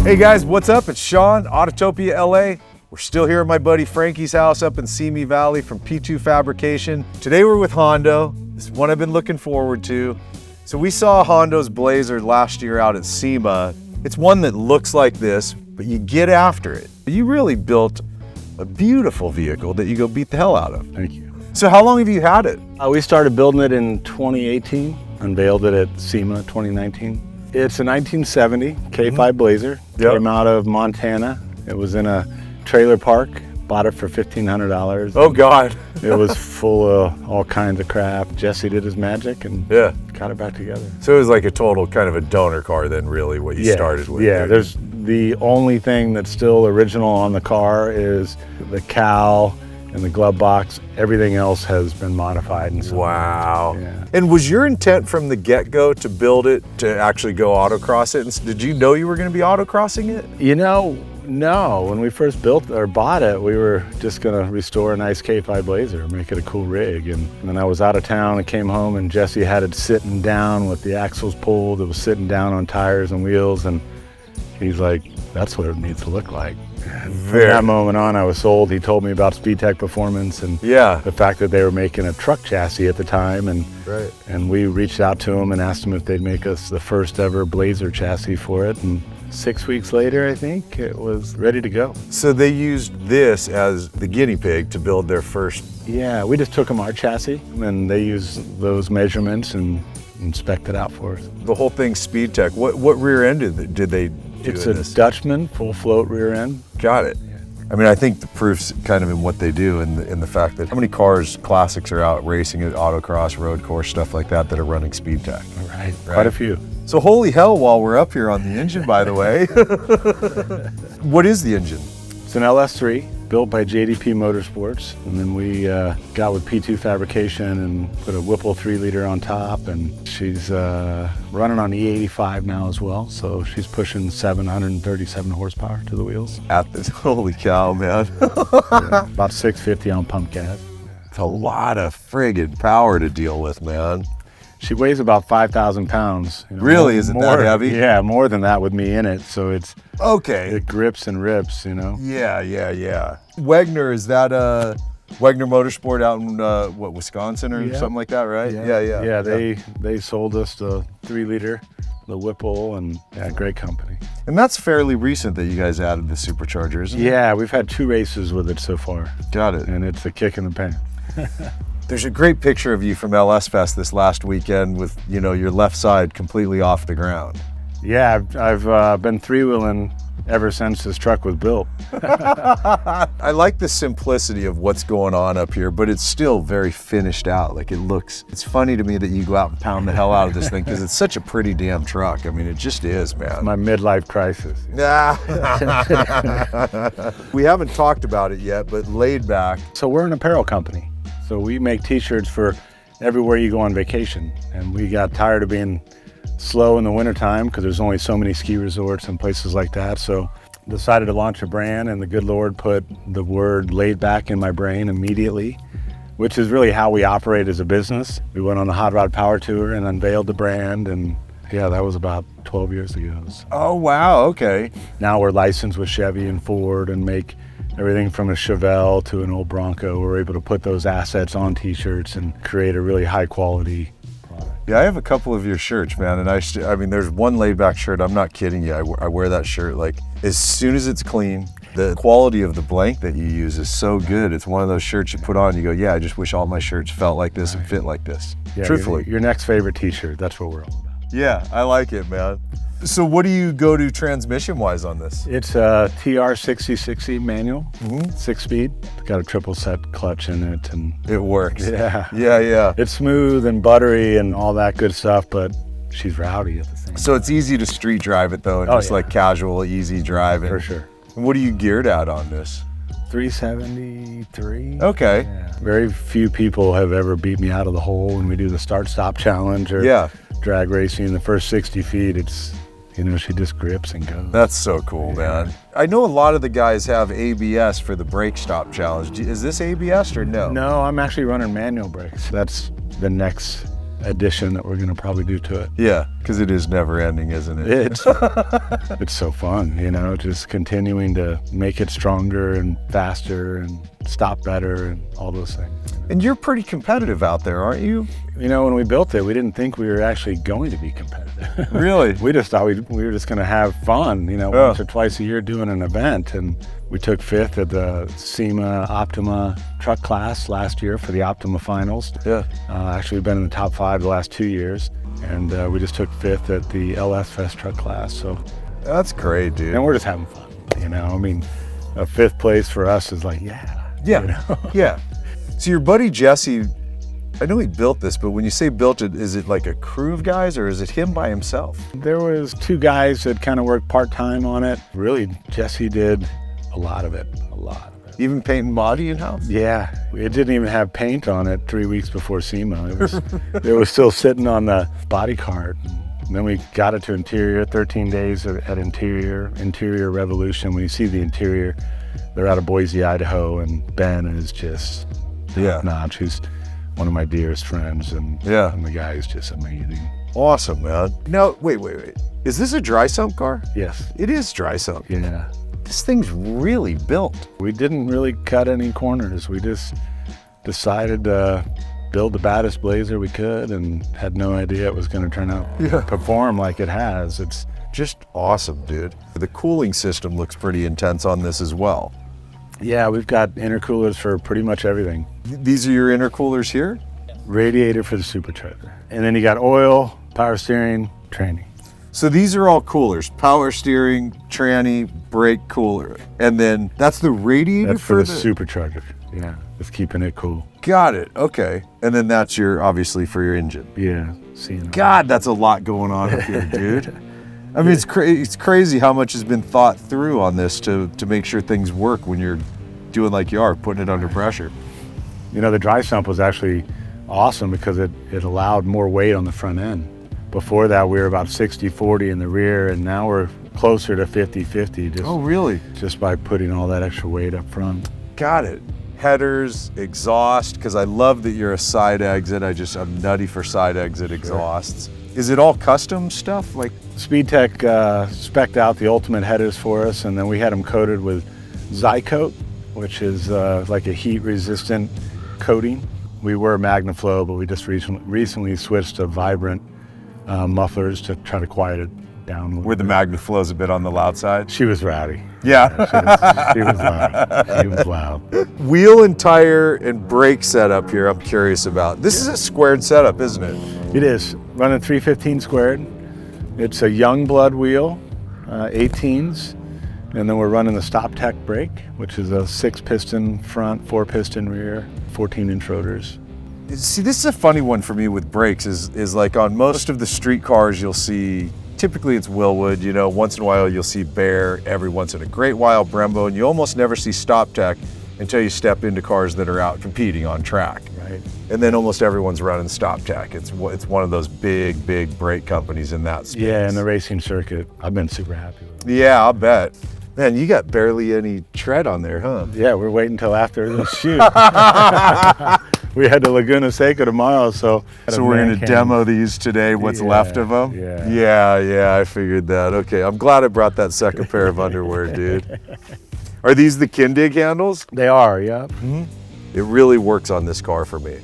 Hey guys, what's up? It's Sean, Autotopia LA. We're still here at my buddy Frankie's house up in Simi Valley from P2 Fabrication. Today we're with Hondo. This is one I've been looking forward to. So we saw Hondo's Blazer last year out at SEMA. It's one that looks like this, but you get after it. You really built a beautiful vehicle that you go beat the hell out of. Thank you. So how long have you had it? We started building it in 2018, unveiled it at SEMA 2019. It's a 1970 K5 Blazer. Yep. Came out of Montana. It was in a trailer park. Bought it for $1,500. Oh God. It was full of all kinds of crap. Jesse did his magic and got it back together. So it was like a total kind of a donor car then, really, what you started with. Yeah, there's the only thing that's still original on the car is the cowl and the glove box. Everything else has been modified and so Wow. Yeah. And was your intent from the get-go to build it to actually go autocross it? And did you know you were going to be autocrossing it? You know, no. When we first built or bought it, we were just going to restore a nice K5 Blazer, make it a cool rig. And then I was out of town and came home and Jesse had it sitting down with the axles pulled. It was sitting down on tires and wheels. And he's like, that's what it needs to look like. And from that moment on, I was sold. He told me about Speedtech Performance and the fact that they were making a truck chassis at the time. And we reached out to them and asked them if they'd make us the first ever Blazer chassis for it. And 6 weeks later, I think, it was ready to go. So they used this as the guinea pig to build their first. Yeah, we just took them our chassis and they used those measurements and inspected out for us. The whole thing Speedtech. What rear end did they do? It's a Dutchman, full float rear end. Got it. I mean, I think the proof's kind of in what they do and in the fact that how many cars, classics are out racing at autocross, road course, stuff like that are running Speedtech. Right, quite a few. So holy hell while we're up here on the engine, by the way. What is the engine? It's an LS3 built by JDP Motorsports. And then we got with P2 Fabrication and put a Whipple 3-liter on top. And she's running on E85 now as well. So she's pushing 737 horsepower to the wheels. At this, holy cow, man. About 650 on pump gas. It's a lot of friggin' power to deal with, man. She weighs about 5,000 pounds. You know, really? Isn't that heavy? Yeah, more than that with me in it. So it's it grips and rips, you know? Yeah. Wagner, is that Wagner Motorsport out in Wisconsin or something like that, right? Yeah, they sold us the 3-liter, the Whipple, and great company. And that's fairly recent that you guys added the supercharger, isn't it? Yeah, we've had 2 races with it so far. Got it. And it's a kick in the pants. There's a great picture of you from LS Fest this last weekend with, you know, your left side completely off the ground. Yeah, I've been 3-wheeling ever since this truck was built. I like the simplicity of what's going on up here, but it's still very finished out. Like it's funny to me that you go out and pound the hell out of this thing because it's such a pretty damn truck. I mean, it just is, man. It's my midlife crisis. We haven't talked about it yet, but Laid Back. So we're an apparel company. So we make t-shirts for everywhere you go on vacation. And we got tired of being slow in the wintertime because there's only so many ski resorts and places like that. So decided to launch a brand and the good Lord put the word laid back in my brain immediately, which is really how we operate as a business. We went on the Hot Rod Power Tour and unveiled the brand, and yeah, that was about 12 years ago. So oh, wow, okay. now we're licensed with Chevy and Ford and make everything from a Chevelle to an old Bronco. We're able to put those assets on t-shirts and create a really high quality product. Yeah, I have a couple of your shirts, man, and I mean, there's one Laid Back shirt, I'm not kidding you, I wear that shirt like as soon as it's clean. The quality of the blank that you use is so good. It's one of those shirts you put on, you go, yeah, I just wish all my shirts felt like this and fit like this. Yeah, truthfully. Your next favorite t-shirt, that's what we're all about. Yeah, I like it, man. So what do you go to transmission-wise on this? It's a TR6060 manual, 6-speed. It's got a triple set clutch in it. And it works. Yeah. It's smooth and buttery and all that good stuff, but she's rowdy at the same time. So it's easy to street drive it though, and just like casual, easy driving. For sure. And what are you geared at on this? 373. Okay. Yeah. Very few people have ever beat me out of the hole when we do the start-stop challenge or drag racing. The first 60 feet, it's, you know, she just grips and goes. That's so cool, man. I know a lot of the guys have ABS for the brake stop challenge. Is this ABS or no? No, I'm actually running manual brakes. That's the next addition that we're gonna probably do to it. Yeah, because it is never ending, isn't it? It's so fun, you know, just continuing to make it stronger and faster and stop better and all those things. And you're pretty competitive out there, aren't you? You know, when we built it, we didn't think we were actually going to be competitive. Really? We just thought we were just going to have fun, you know, once or twice a year doing an event. And we took 5th at the SEMA Optima truck class last year for the Optima finals. Yeah. Actually, we've been in the top 5 the last 2 years. And we just took 5th at the LS Fest truck class. So that's great, dude. And we're just having fun, you know. I mean, a 5th place for us is like, yeah, you know? Yeah. So your buddy Jesse, I know he built this, but when you say built it, is it like a crew of guys or is it him by himself? There was 2 guys that kind of worked part-time on it. Really, Jesse did a lot of it. Even paint and body in-house? Yeah, it didn't even have paint on it 3 weeks before SEMA. It was still sitting on the body cart. And then we got it to interior, 13 days at interior revolution. When you see the interior, they're out of Boise, Idaho, and Ben is just top-notch. He's one of my dearest friends, and the guy is just amazing. Awesome, man. Now, wait. Is this a dry sump car? Yes. It is dry sump. Yeah. This thing's really built. We didn't really cut any corners. We just decided to build the baddest Blazer we could and had no idea it was going to turn out perform like it has. It's just awesome, dude. The cooling system looks pretty intense on this as well. Yeah, we've got intercoolers for pretty much everything. These are your intercoolers here? Radiator for the supercharger. And then you got oil, power steering, tranny. So these are all coolers, power steering, tranny, brake cooler. And then that's the radiator that's for the supercharger. Yeah, it's keeping it cool. Got it, okay. And then that's obviously for your engine. Yeah, God, that's a lot going on up here, dude. I mean, it's crazy how much has been thought through on this to make sure things work when you're doing like you are, putting it under pressure. You know, the dry sump was actually awesome because it allowed more weight on the front end. Before that, we were about 60-40 in the rear, and now we're closer to 50-50. Oh, really? Just by putting all that extra weight up front. Got it. Headers, exhaust, because I love that you're a side exit. I'm nutty for side exit exhausts. Is it all custom stuff? Like Speedtech spec'd out the ultimate headers for us, and then we had them coated with Zycoat, which is like a heat-resistant coating. We were MagnaFlow, but we just recently switched to Vibrant mufflers to try to quiet it down. Where the MagnaFlow's a bit on the loud side? She was rowdy. Yeah. She was loud. She was loud. Wheel and tire and brake setup here I'm curious about. This is a squared setup, isn't it? It is. Running 315 squared. It's a Youngblood wheel, 18s. And then we're running the Speedtech brake, which is a 6-piston front, 4-piston rear, 14-inch rotors. See, this is a funny one for me with brakes is like on most of the street cars you'll see, typically it's Willwood, you know, once in a while you'll see Bear, every once in a great while Brembo, and you almost never see Speedtech until you step into cars that are out competing on track. Right. And then almost everyone's running Speedtech. It's one of those big brake companies in that space. Yeah, in the racing circuit, I've been super happy with it. Yeah, I'll bet. Man, you got barely any tread on there, huh? Yeah, we're waiting until after the shoot. We had to Laguna Seca tomorrow, so we're going to demo these today, what's left of them? Yeah, I figured that. Okay, I'm glad I brought that second pair of underwear, dude. Are these the Kindig handles? They are, yeah. Mm-hmm. It really works on this car for me.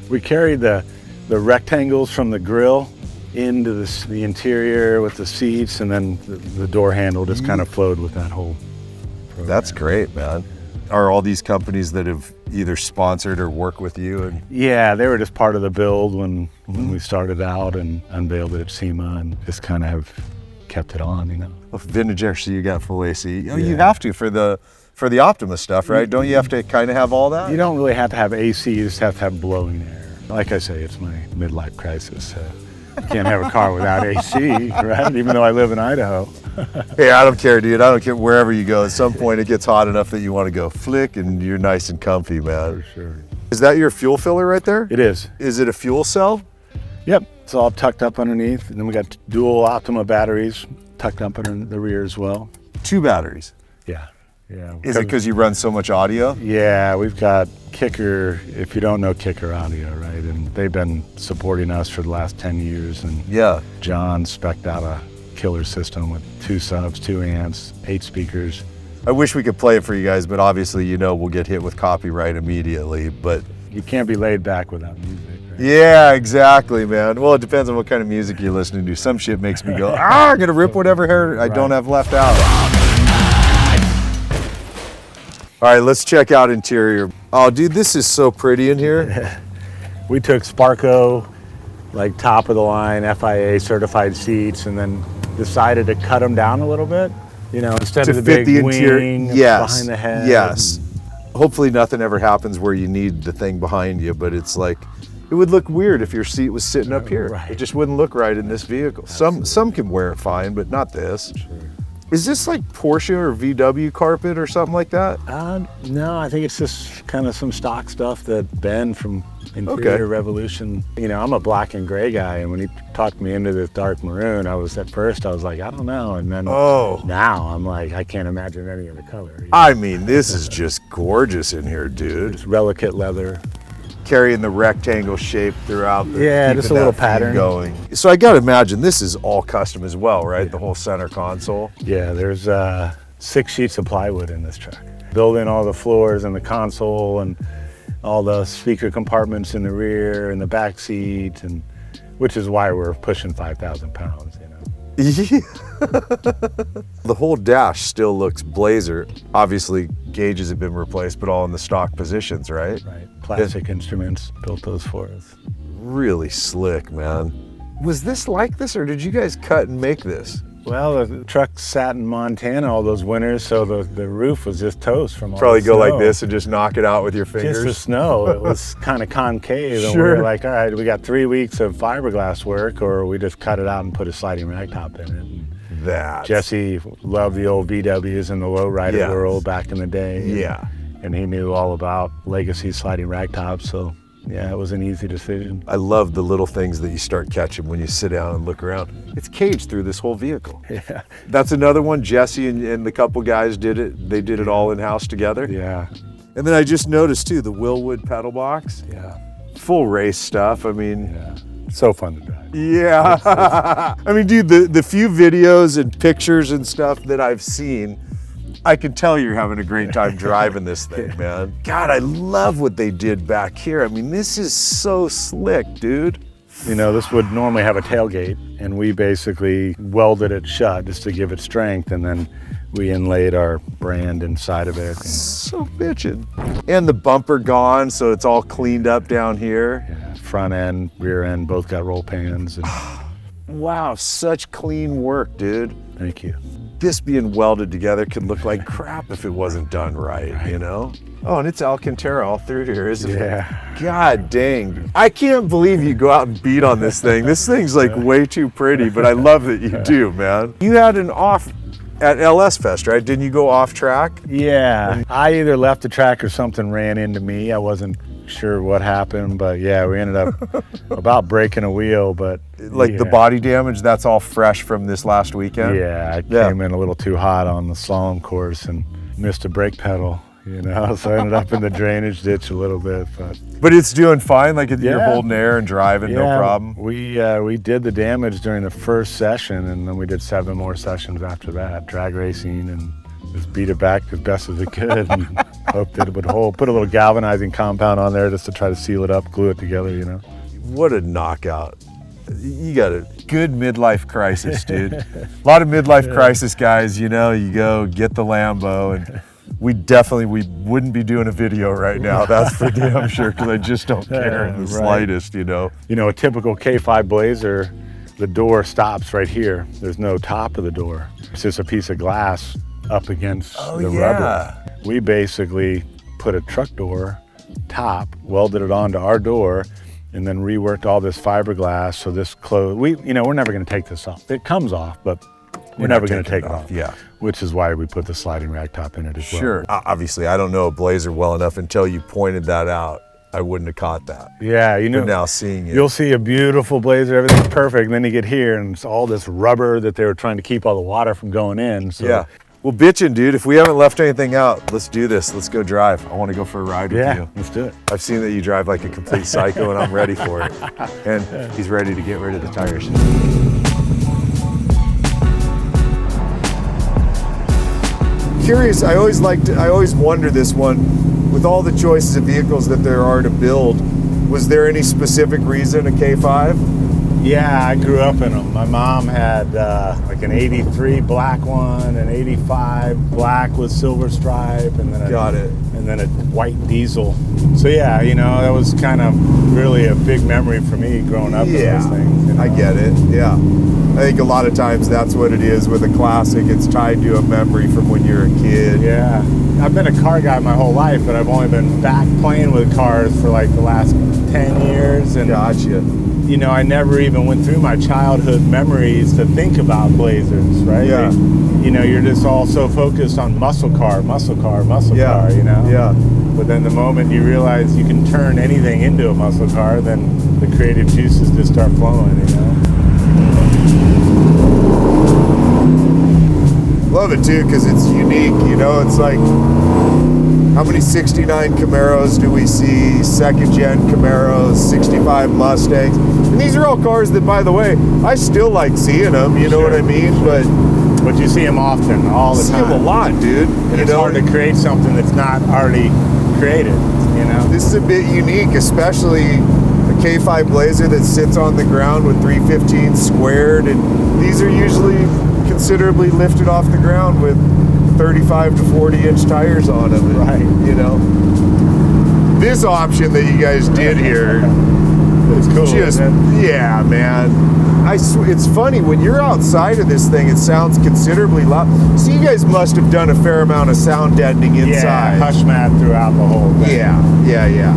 We carried the rectangles from the grill into the interior with the seats, and then the door handle just kind of flowed with that whole program. That's great, man. Are all these companies that have either sponsored or work with you? Yeah, they were just part of the build when we started out and unveiled it at SEMA, and just kind of have kept it on, you know. Well, vintage actually, you got full AC. Oh, you have to for the Optima stuff, right? Don't you have to kind of have all that? You don't really have to have AC, you just have to have blowing air. Like I say, it's my midlife crisis. You can't have a car without AC, right? Even though I live in Idaho. Hey, I don't care, dude. I don't care wherever you go. At some point, it gets hot enough that you want to go flick, and you're nice and comfy, man. For sure. Is that your fuel filler right there? It is. Is it a fuel cell? Yep. It's all tucked up underneath. And then we got dual Optima batteries tucked up under the rear as well. 2 batteries? Yeah. Yeah. Is it because you run so much audio? Yeah, we've got Kicker, if you don't know Kicker Audio, right? And they've been supporting us for the last 10 years. And Yeah. John spec'd out a killer system with 2 subs, 2 amps, 8 speakers. I wish we could play it for you guys, but obviously, you know, we'll get hit with copyright immediately, but. You can't be laid back without music, right? Yeah, exactly, man. Well, it depends on what kind of music you're listening to. Some shit makes me go, I'm gonna rip whatever hair I don't have left out. All right, let's check out interior. Oh, dude, this is so pretty in here. We took Sparco, like top of the line, FIA certified seats, and then decided to cut them down a little bit. You know, instead To of the fit big the interior, wing yes, behind the head. yes. Hopefully nothing ever happens where you need the thing behind you, but it's like, it would look weird if your seat was sitting up here. Right. It just wouldn't look right in this vehicle. Some can wear it fine, but not this. Sure. Is this like Porsche or VW carpet or something like that? No, I think it's just kind of some stock stuff that Ben from Interior Revolution, you know, I'm a black and gray guy, and when he talked me into this dark maroon, I was like, I don't know, and then now I'm like, I can't imagine any other color. You know? I mean, this is just gorgeous in here, dude. It's Relicate leather. Carrying the rectangle shape throughout. Yeah, just a little pattern going. So I gotta imagine this is all custom as well, right? Yeah. The whole center console. Yeah, there's 6 sheets of plywood in this truck. Build in all the floors and the console and all the speaker compartments in the rear and the back seat, and which is why we're pushing 5,000 pounds, you know. Yeah. The whole dash still looks Blazer. Obviously, gauges have been replaced, but all in the stock positions, right? Right. Plastic Instruments built those for us. Really slick, man. Was this like this, or did you guys cut and make this? Well, the truck sat in Montana all those winters, so the roof was just toast from all Probably the go snow. like this and just knock it out with your fingers. Just the snow. It was kind of concave, and we were like, all right, we got 3 weeks of fiberglass work, or we just cut it out and put a sliding ragtop in it. And Jesse loved the old VWs in the lowrider world back in the day. Yeah. And he knew all about legacy sliding ragtops, so yeah, it was an easy decision. I love the little things that you start catching when you sit down and look around. It's caged through this whole vehicle. Yeah. That's another one. Jesse and the couple guys did it. They did it all in-house together. Yeah. And then I just noticed too, the Willwood pedal box. Yeah. Full race stuff. I mean. Yeah. So fun to drive. Yeah. I mean, dude, the few videos and pictures and stuff that I've seen, I can tell you're having a great time driving this thing, man. God, I love what they did back here. I mean, this is so slick, dude. You know, this would normally have a tailgate, and we basically welded it shut just to give it strength, and then we inlaid our brand inside of it. So bitchin'. And the bumper gone, so it's all cleaned up down here. Yeah, front end, rear end, both got roll pans. And wow, such clean work, dude. Thank you. This being welded together could look like crap if it wasn't done right, you know? Oh, and it's Alcantara all through here, isn't it? God dang. I can't believe you go out and beat on this thing. This thing's like way too pretty, but I love that you do, man. You had an off at LS Fest, right? Didn't you go off track? Yeah, I either left the track or something ran into me. I wasn't sure what happened, but yeah, we ended up about breaking a wheel, but like the body damage, that's all fresh from this last weekend? Yeah, I came in a little too hot on the slalom course and missed a brake pedal, you know, so I ended up in the drainage ditch a little bit. But it's doing fine, like you're holding air and driving, no problem? We did the damage during the first session, and then we did 7 more sessions after that, drag racing, and just beat it back as best as it could and hoped that it would hold. Put a little galvanizing compound on there just to try to seal it up, glue it together, you know. What a knockout. You got a good midlife crisis, dude. A lot of midlife crisis guys, you know, you go get the Lambo, and we wouldn't be doing a video right now, that's for damn sure, because I just don't care in the slightest, you know. You know, a typical K5 Blazer, the door stops right here. There's no top of the door. It's just a piece of glass up against the rubber. We basically put a truck door top, welded it onto our door, and then reworked all this fiberglass. So this we're never going to take this off. It comes off, but we're never going to take it off. Yeah. Which is why we put the sliding rack top in it as well. Sure. Obviously, I don't know a Blazer well enough. Until you pointed that out, I wouldn't have caught that. Yeah, you know. But now seeing it. You'll see a beautiful Blazer, everything's perfect, and then you get here and it's all this rubber that they were trying to keep all the water from going in. So Well, bitchin', dude, if we haven't left anything out, let's do this. Let's go drive. I want to go for a ride with you. Let's do it. I've seen that you drive like a complete psycho, and I'm ready for it. And he's ready to get rid of the tires. Curious, I always wonder this one, with all the choices of vehicles that there are to build, was there any specific reason a K5? Yeah, I grew up in them. My mom had like an 83 black one, an 85 black with silver stripe, and then a white diesel. So yeah, you know, that was kind of really a big memory for me growing up in those things. You know? I get it, yeah. I think a lot of times that's what it is with a classic. It's tied to a memory from when you're a kid. Yeah, I've been a car guy my whole life, but I've only been back playing with cars for like the last 10 years. And gotcha. You know, I never even went through my childhood memories to think about Blazers, right? Yeah. You know, you're just all so focused on muscle car, you know? Yeah. But then the moment you realize you can turn anything into a muscle car, then the creative juices just start flowing, you know? Love it too, because it's unique, you know? It's like, how many 69 Camaros do we see, second gen Camaros, 65 Mustangs? And these are all cars that, by the way, I still like seeing them, you know what I mean? But you see them often, all the time. See them a lot, dude. And it's hard to create something that's not already created, you know? This is a bit unique, especially a K5 Blazer that sits on the ground with 315 squared, and these are usually considerably lifted off the ground with 35 to 40-inch tires on them. Right. You know, this option that you guys did here, it's cool. Just, yeah, man. It's funny when you're outside of this thing. It sounds considerably loud. So you guys must have done a fair amount of sound deadening inside. Yeah, hush mat throughout the whole thing. Yeah.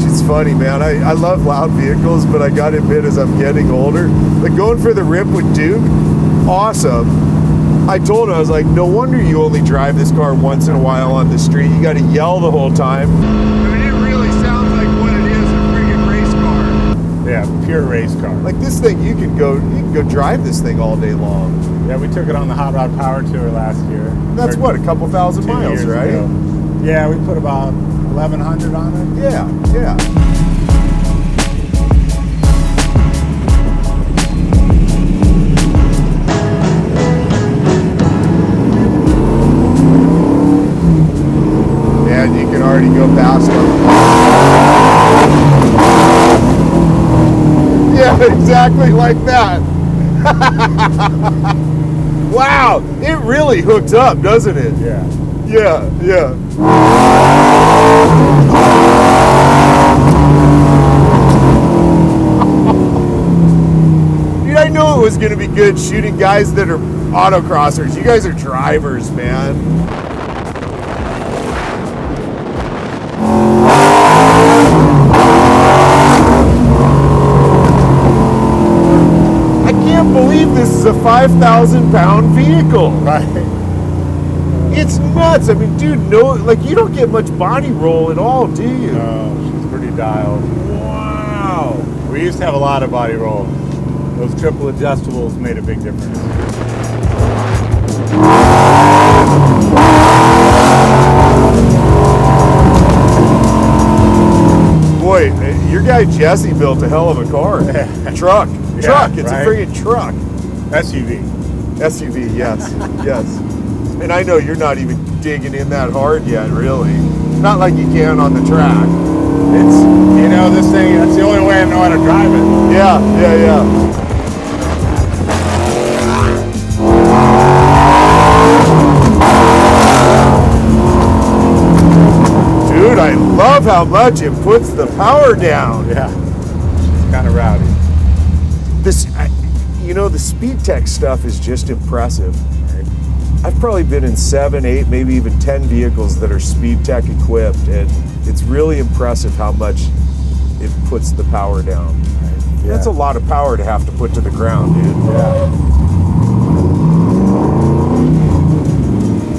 It's funny, man. I love loud vehicles, but I gotta admit, as I'm getting older, like going for the rip with Duke, awesome. I told him, I was like, no wonder you only drive this car once in a while on the street. You gotta yell the whole time. I mean, it really sounds like what it is, a friggin' race car. Yeah, pure race car. Like this thing, you can go drive this thing all day long. Yeah, we took it on the Hot Rod Power Tour last year. That's what, a couple thousand miles, right? Ago. Yeah, we put about 1,100 on it. Yeah. And you can already go past them. Yeah, exactly like that. Wow, it really hooked up, doesn't it? Yeah. Dude, I knew it was going to be good shooting guys that are autocrossers. You guys are drivers, man. This is a 5,000-pound vehicle. Right. It's nuts. I mean, dude, you don't get much body roll at all, do you? No, she's pretty dialed. Wow. We used to have a lot of body roll. Those triple adjustables made a big difference. Boy, your guy Jesse built a hell of a car. Truck. It's right? A friggin' truck. SUV, yes. And I know you're not even digging in that hard yet, really. Not like you can on the track. It's, you know, this thing, that's the only way I know how to drive it. Yeah. Dude, I love how much it puts the power down. Yeah, it's kind of rowdy. The Speedtech stuff is just impressive. I've probably been in 7, 8, maybe even 10 vehicles that are Speedtech equipped, and it's really impressive how much it puts the power down. Yeah. That's a lot of power to have to put to the ground, dude. Yeah.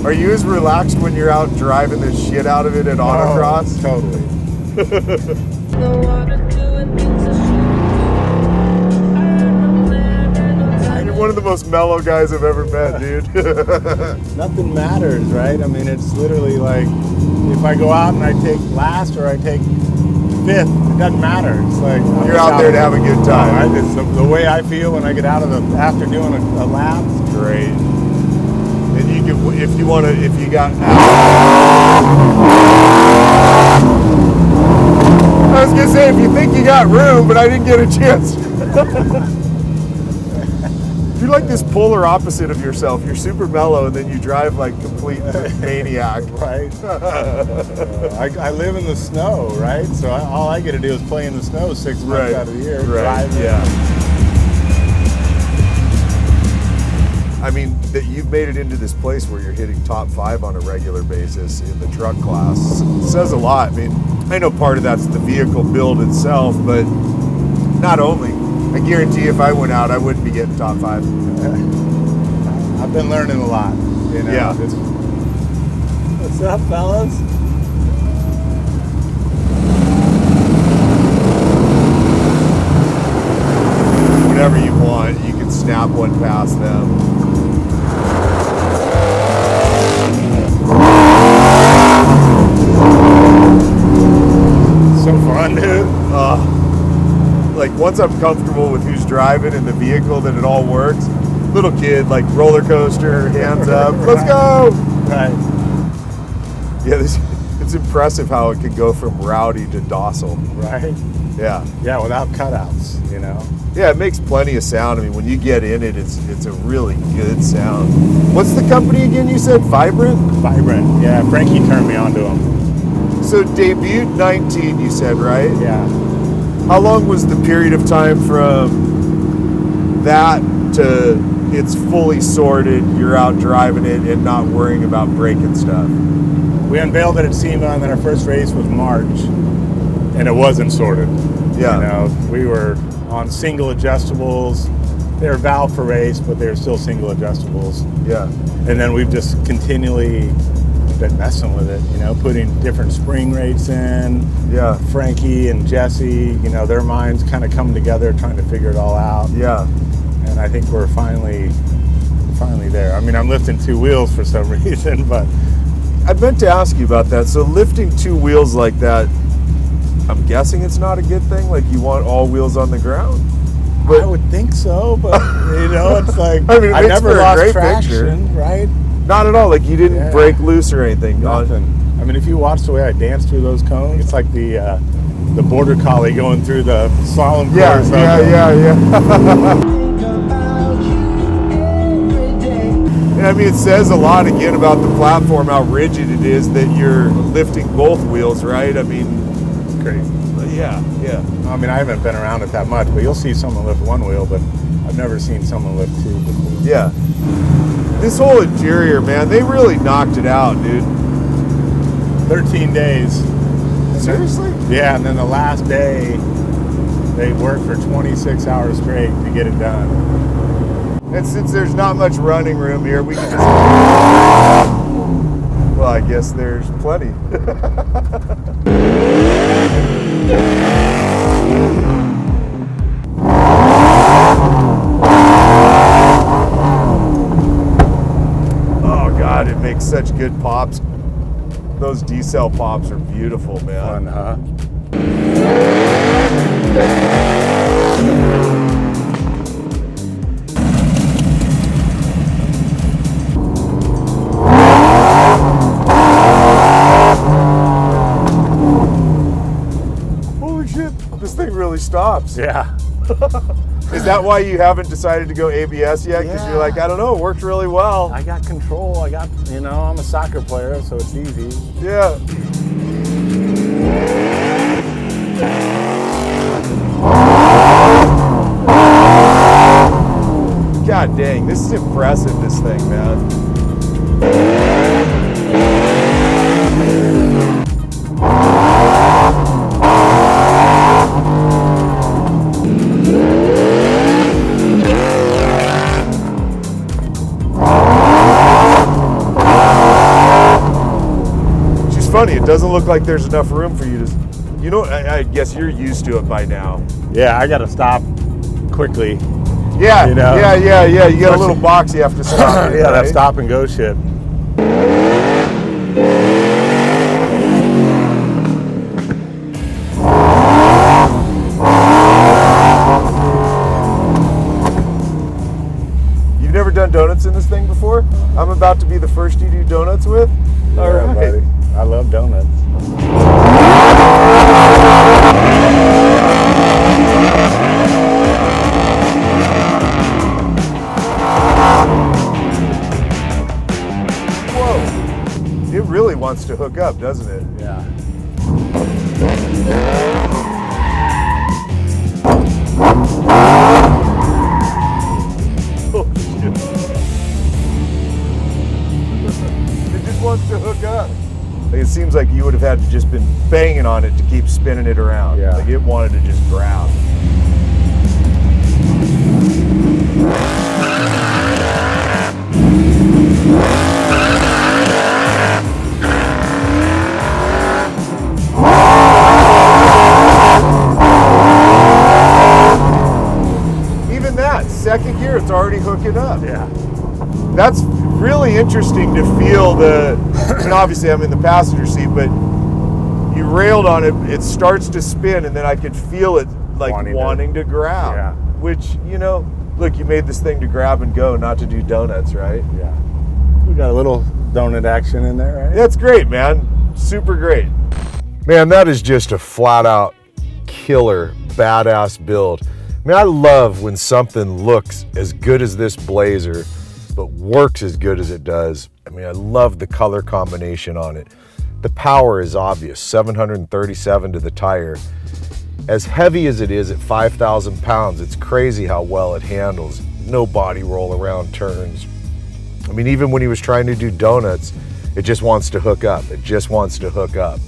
Are you as relaxed when you're out driving the shit out of it at autocross? Totally. One of the most mellow guys I've ever met, dude. Nothing matters, right? I mean, it's literally like, if I go out and I take last or I take fifth, it doesn't matter. It's like you're out there to have a good time. Right? It's the way I feel when I get out of after doing a lap. Great. And you can, if you got. I was gonna say, if you think you got room, but I didn't get a chance. You're like this polar opposite of yourself. You're super mellow, and then you drive like complete maniac. Right. I live in the snow, right? So all I get to do is play in the snow 6 months out of the year. Right. Yeah. I mean, that you've made it into this place where you're hitting top 5 on a regular basis in the truck class says a lot. I mean, I know part of that's the vehicle build itself, but not only. I guarantee if I went out, I wouldn't be getting top 5. I've been learning a lot. You know, yeah. What's up, fellas? Whenever you want, you can snap one past them. So fun, dude. Like once I'm comfortable with who's driving in the vehicle, that it all works. Little kid, like roller coaster, hands up, let's go. Right. Yeah, it's impressive how it can go from rowdy to docile. Right. Yeah. Yeah, without cutouts, you know. Yeah, it makes plenty of sound. I mean, when you get in it, it's a really good sound. What's the company again? You said Vibrant? Vibrant. Yeah, Frankie turned me on to them. So debuted 19, you said, right? Yeah. How long was the period of time from that to it's fully sorted, you're out driving it and not worrying about breaking stuff? We unveiled it at SEMA, and then our first race was March, and it wasn't sorted. Yeah. You know, we were on single adjustables. They were valve for race, but they were still single adjustables. Yeah. And then we've just continually been messing with it, you know, putting different spring rates in. Yeah. Frankie and Jesse, you know, their minds kind of come together trying to figure it all out. Yeah. And I think we're finally there. I mean, I'm lifting 2 wheels for some reason, but I meant to ask you about that. So lifting 2 wheels like that, I'm guessing it's not a good thing? Like you want all wheels on the ground? But I would think so, but you know, it's like I mean, I never lost traction, right? Not at all. Like you didn't break loose or anything. Nothing. I mean, if you watch the way I dance through those cones, it's like the border collie going through the slalom course. Yeah. And I mean, it says a lot again about the platform, how rigid it is that you're lifting both wheels, right? I mean, it's crazy. Yeah. I mean, I haven't been around it that much, but you'll see someone lift 1 wheel, but I've never seen someone lift 2 before. Yeah. This whole interior, man, they really knocked it out, dude. 13 days. Seriously? Yeah, and then the last day, they worked for 26 hours straight to get it done. And since there's not much running room here, we can just... Well, I guess there's plenty. Oh God, it makes such good pops. Those D-cell pops are beautiful, man. Fun, huh? Holy shit, this thing really stops. Yeah. Is that why you haven't decided to go ABS yet? Because you're like, I don't know, it worked really well. I got control. You know, I'm a soccer player, so it's easy. Yeah. God dang, this is impressive, this thing, man. Funny, it doesn't look like there's enough room for you to, you know, I guess you're used to it by now. Yeah, I got to stop quickly. Yeah, You know? yeah. You got a little box you have to stop in, Yeah, that right? stop and go shit. You've never done donuts in this thing before? I'm about to be the first you do donuts with. All Yeah, right. buddy. I love donuts. Whoa. It really wants to hook up, doesn't it? Yeah. Oh, shit. It just wants to hook up. Like, it seems like you would have had to just been banging on it to keep spinning it around. Yeah. Like it wanted to just grab. Even that, second gear, it's already hooking up. Yeah. That's really interesting to feel and obviously I'm in the passenger seat, but you railed on it, it starts to spin, and then I could feel it like wanting to grab. Yeah. Which, look, you made this thing to grab and go, not to do donuts, right? Yeah. We got a little donut action in there, right? That's great, man. Super great. Man, that is just a flat out killer, badass build. I mean, I love when something looks as good as this Blazer, but works as good as it does. I mean, I love the color combination on it. The power is obvious, 737 to the tire. As heavy as it is at 5,000 pounds, it's crazy how well it handles. No body roll around turns. I mean, even when he was trying to do donuts, it just wants to hook up. It just wants to hook up.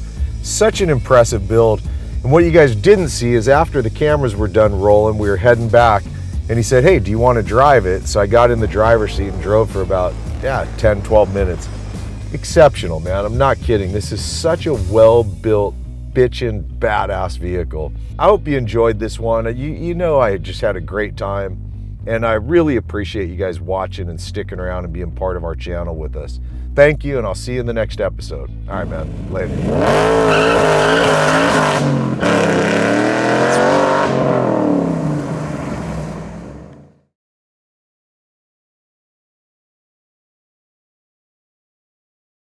Such an impressive build. And what you guys didn't see is after the cameras were done rolling, we were heading back, and he said, hey, do you want to drive it? So I got in the driver's seat and drove for about 10, 12 minutes. Exceptional, man. I'm not kidding. This is such a well-built, bitchin' badass vehicle. I hope you enjoyed this one. You know I just had a great time, and I really appreciate you guys watching and sticking around and being part of our channel with us. Thank you, and I'll see you in the next episode. All right, man. Later.